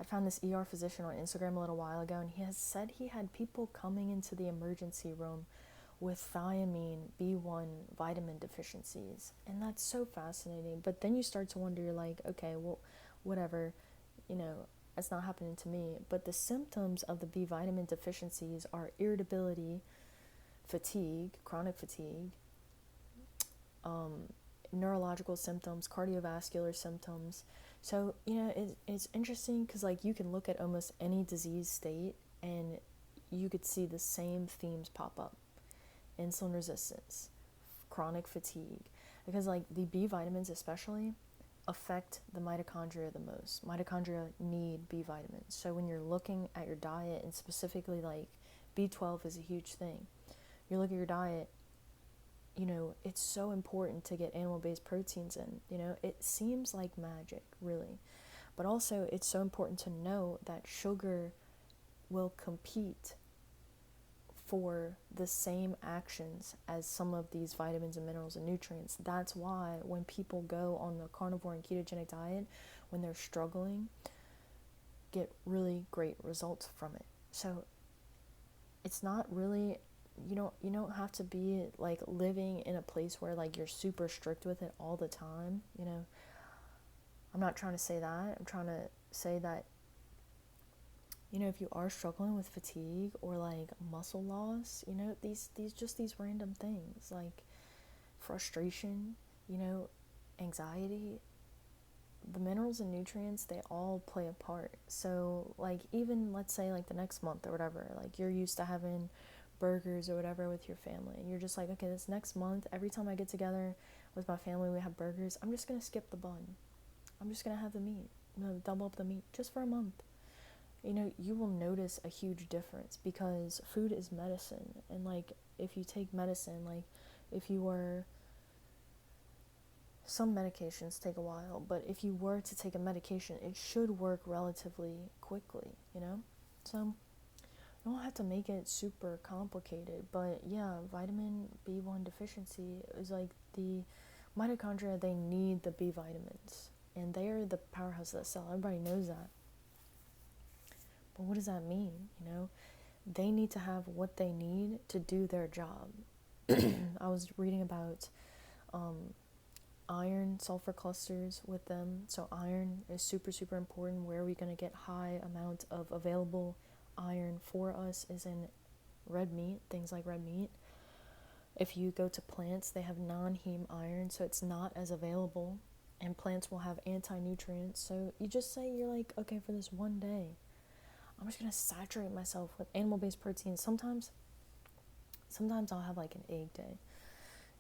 found this ER physician on Instagram a little while ago, and he has said he had people coming into the emergency room with thiamine B1 vitamin deficiencies. And that's so fascinating. But then you start to wonder, you're like, okay, well, whatever, you know, it's not happening to me. But the symptoms of the B vitamin deficiencies are irritability, fatigue, chronic fatigue, neurological symptoms, cardiovascular symptoms. So, you know, it's interesting because, like, you can look at almost any disease state and you could see the same themes pop up: insulin resistance, chronic fatigue. Because, like, the B vitamins, especially, affect the mitochondria the most. Mitochondria need B vitamins. So, when you're looking at your diet, and specifically, like, B12 is a huge thing, you look at your diet, you know, it's so important to get animal-based proteins in. You know, it seems like magic, really. But also, it's so important to know that sugar will compete for the same actions as some of these vitamins and minerals and nutrients. That's why when people go on the carnivore and ketogenic diet, when they're struggling, get really great results from it. So it's not really, you don't have to be like living in a place where like you're super strict with it all the time, you know. I'm not trying to say that. I'm trying to say that, you know, if you are struggling with fatigue or like muscle loss, you know, these random things like frustration, you know, anxiety, the minerals and nutrients, they all play a part. So like, even let's say like the next month or whatever, like you're used to having burgers or whatever with your family, and you're just like, okay, this next month, every time I get together with my family, we have burgers, I'm just gonna skip the bun. I'm just gonna have the meat, you know, double up the meat just for a month. You know, you will notice a huge difference because food is medicine. And like, if you take medicine, like if you were, some medications take a while, but if you were to take a medication, it should work relatively quickly, you know. So you don't have to make it super complicated. But yeah, vitamin B1 deficiency is like, the mitochondria, they need the B vitamins, and they are the powerhouse of the cell. Everybody knows that. But what does that mean? You know, they need to have what they need to do their job. I was reading about iron sulfur clusters with them. So iron is super, super important. Where are we going to get high amount of available iron for us is in red meat, things like red meat. If you go to plants, they have non-heme iron, so it's not as available. And plants will have anti-nutrients. So you just say, you're like, okay, for this one day, I'm just gonna saturate myself with animal-based protein. Sometimes I'll have like an egg day,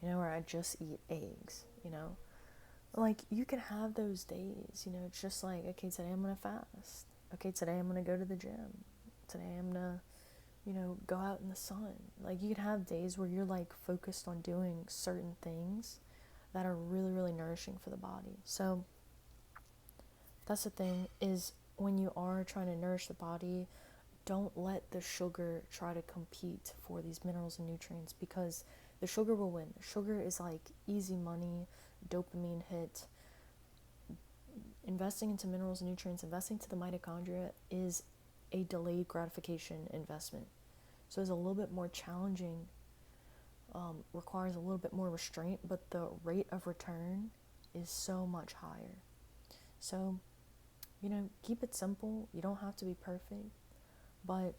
you know, where I just eat eggs, you know. Like, you can have those days, you know. It's just like, okay, today I'm gonna fast. Okay, today I'm gonna go to the gym. Today I'm gonna, you know, go out in the sun. Like, you can have days where you're like focused on doing certain things that are really, really nourishing for the body. So that's the thing, is when you are trying to nourish the body, don't let the sugar try to compete for these minerals and nutrients, because the sugar will win. Sugar is like easy money, dopamine hit. Investing into minerals and nutrients, investing to the mitochondria, is a delayed gratification investment. So it's a little bit more challenging, requires a little bit more restraint, but the rate of return is so much higher. So, you know, keep it simple. You don't have to be perfect, but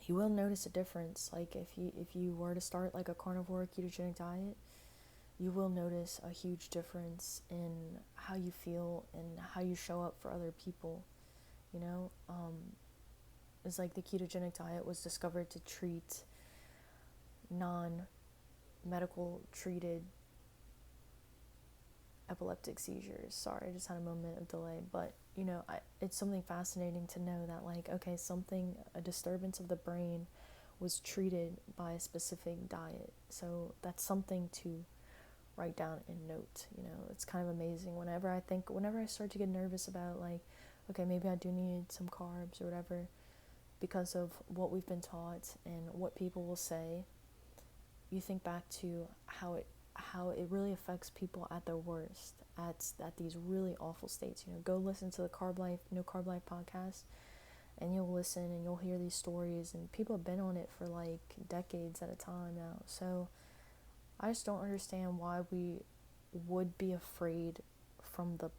you will notice a difference. Like, if you were to start like a carnivore ketogenic diet, you will notice a huge difference in how you feel and how you show up for other people. You know, it's like the ketogenic diet was discovered to treat non-medical treated epileptic seizures. Sorry, I just had a moment of delay. But, you know, it's something fascinating to know that, like, okay, a disturbance of the brain was treated by a specific diet. So that's something to write down and note. You know, it's kind of amazing. Whenever I start to get nervous about, like, okay, maybe I do need some carbs or whatever, because of what we've been taught and what people will say, you think back to how it how it really affects people at their worst, at these really awful states. Go listen to the Carb Life, No Carb Life podcast, and you'll listen and you'll hear these stories, and people have been on it for like decades at a time now. So I just don't understand why we would be afraid from the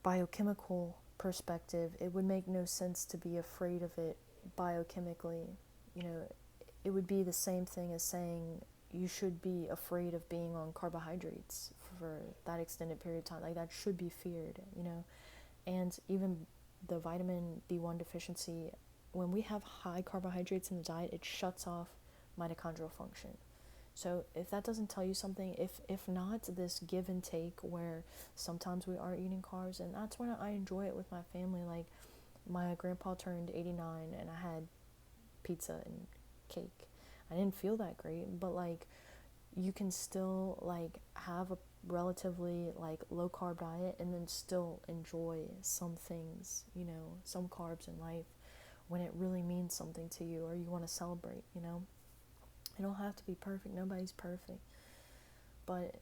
biochemical perspective. It would make no sense to be afraid of it biochemically. It would be the same thing as saying you should be afraid of being on carbohydrates for that extended period of time. Like, that should be feared. And even the vitamin B1 deficiency, when we have high carbohydrates in the diet, it shuts off mitochondrial function. So if that doesn't tell you something, if not this give and take where sometimes we are eating carbs, and that's when I enjoy it with my family. Like, my grandpa turned 89 and I had pizza and cake. I didn't feel that great, but like, you can still like have a relatively like low carb diet and then still enjoy some things, some carbs in life when it really means something to you or you want to celebrate. It don't have to be perfect. Nobody's perfect. But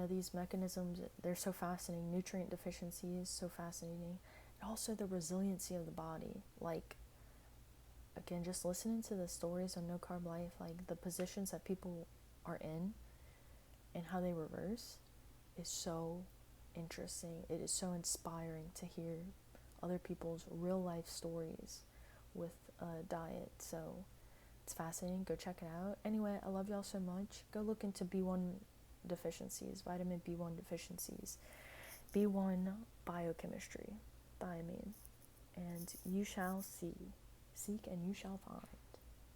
these mechanisms, they're so fascinating. Nutrient deficiency is so fascinating. And also the resiliency of the body. Like, again, just listening to the stories on No Carb Life, like the positions that people are in and how they reverse is so interesting. It is so inspiring to hear other people's real life stories with diet. So it's fascinating. Go check it out. Anyway, I love y'all so much. Go look into B1 deficiencies, vitamin B1 deficiencies, B1 biochemistry, thiamine, and you shall see. Seek and you shall find.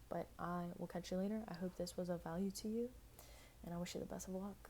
But I will catch you later. I hope this was of value to you, and I wish you the best of luck.